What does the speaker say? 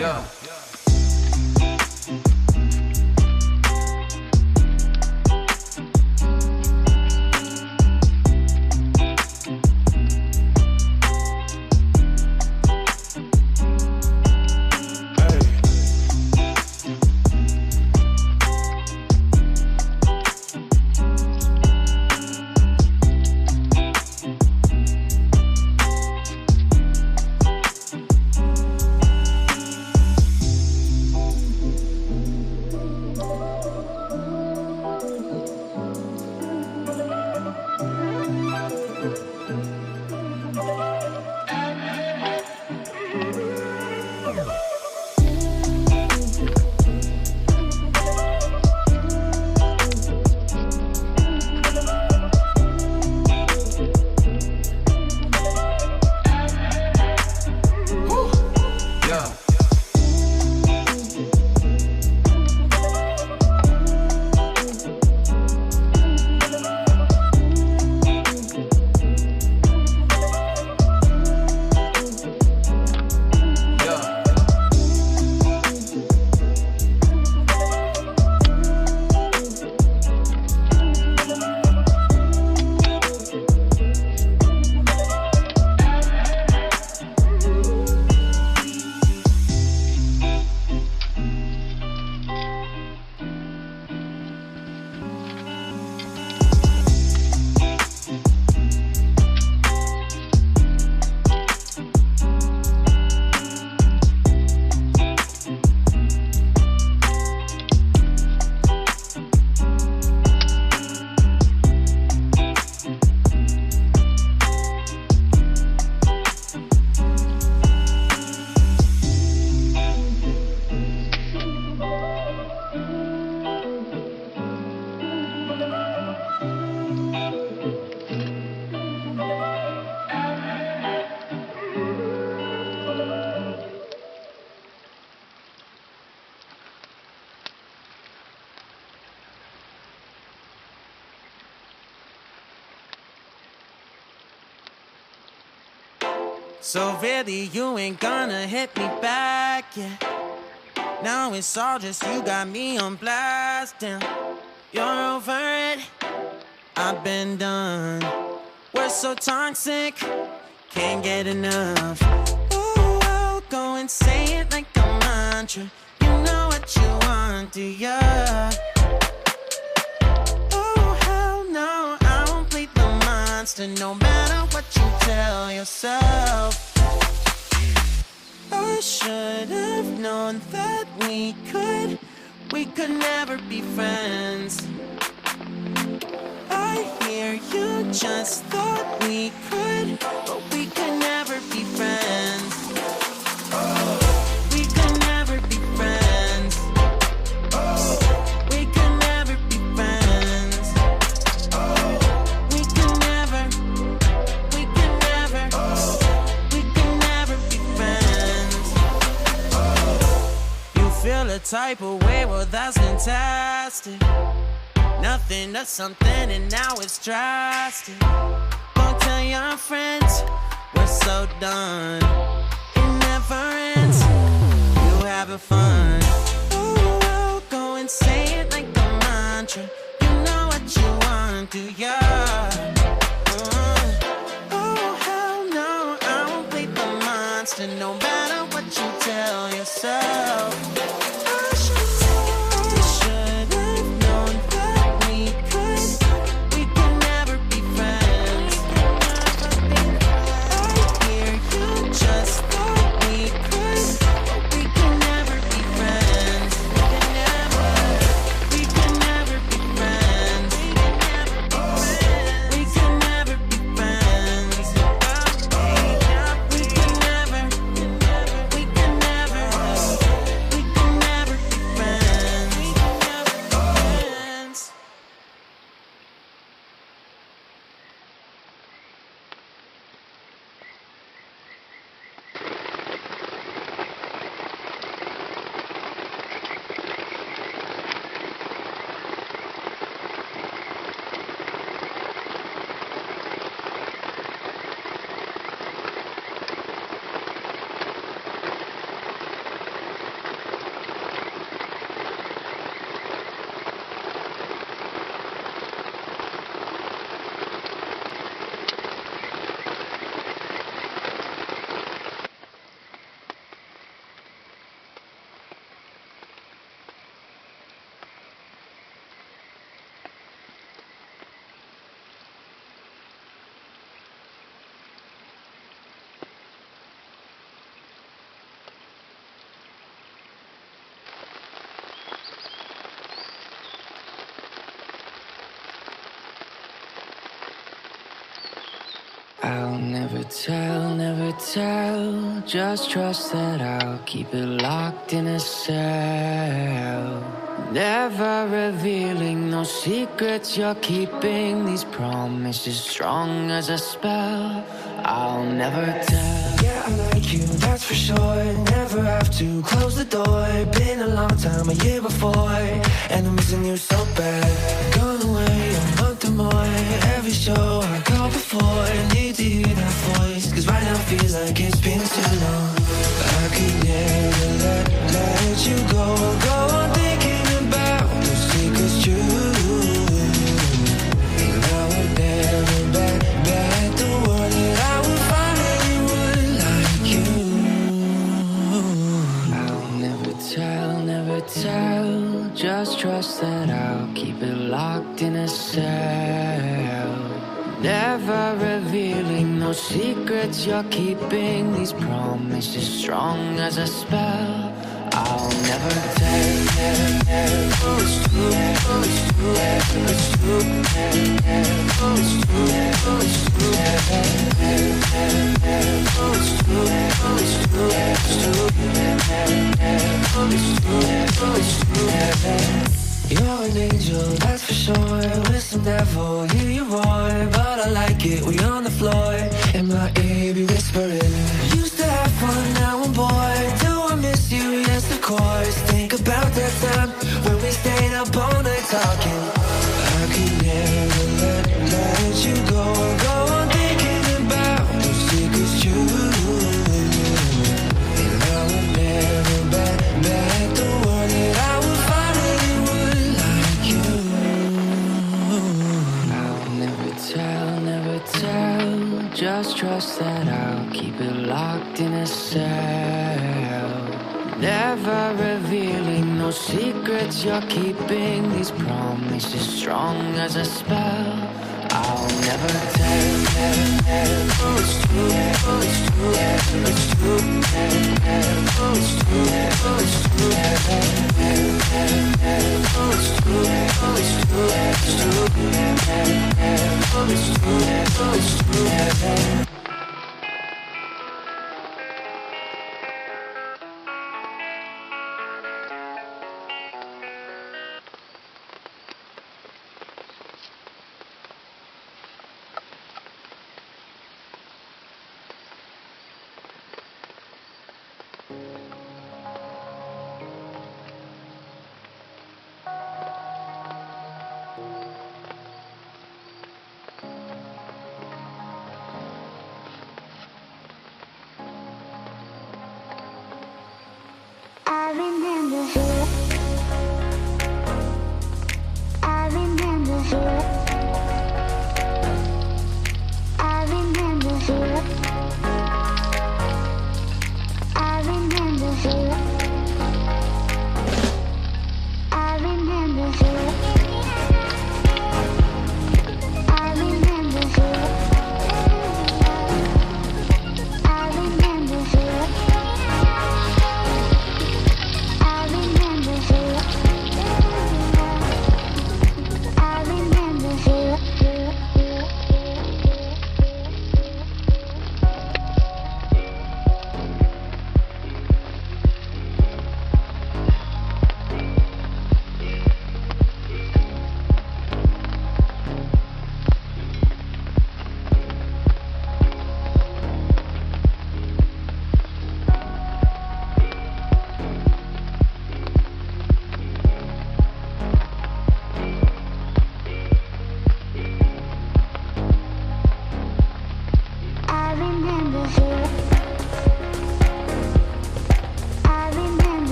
Yeah. So really you ain't gonna hit me back, yeah. Now it's all just you got me on blast, damn. You're over it, I've been done. We're so toxic, can't get enough. Ooh, I'll go and say it like a mantra. You know what you want, do ya? Oh hell no, I won't play the monster. No matter what you tell yourself. I should have known that we could never be friends. I hear you just thought we could, but we could never be friends. We could never be friends. We could never be friends. We could never be friends. You feel a type of way, well that's fantastic. Nothing to something and now it's drastic. Go tell your friends we're so done. It never ends, you having fun. Oh, I'll go and say it like a mantra. You know what you want, do ya? Oh hell no, I won't play the monster. No matter what you tell yourself. I'll never tell, never tell. Just trust that I'll keep it locked in a cell. Never revealing no secrets you're keeping. These promises strong as a spell. I'll never tell. Yeah, I like you, that's for sure. Never have to close the door. Been a long time, a year before, and I'm missing you so bad. Gone away a month or more. Every show I go before, need to hear that voice, cause right now feels like it's been too long. I could never let you go. Go on thinking about those secrets true. And I would never bet the world that I would find anyone like you. I'll never tell, never tell. Just trust that I'll keep it locked in a cell. Never revealing no secrets you're keeping. These promises strong as a spell. I'll never tell. It's true, it's true, it's true, it's true, it's true, it's true. You're an angel, that's for sure. With some devil, hear you roar. But I like it when you're on the floor. In my ear, be whispering. Used to have fun, now I'm bored. Do I miss you? Yes, of course. Think about that time when we stayed up all night talking. I could never let you go. Go on thinking about those secrets true. And I would never bet the world that I would find anyone like you. I'll never tell, never tell. Just trust that I'll keep it locked in a cell. Never revealing no secrets you're keeping. These promises strong as a spell. I'll never tell. It's true, it's true, it's true, it's true, it's true, it's true, it's true, it's true. I remember, I remember.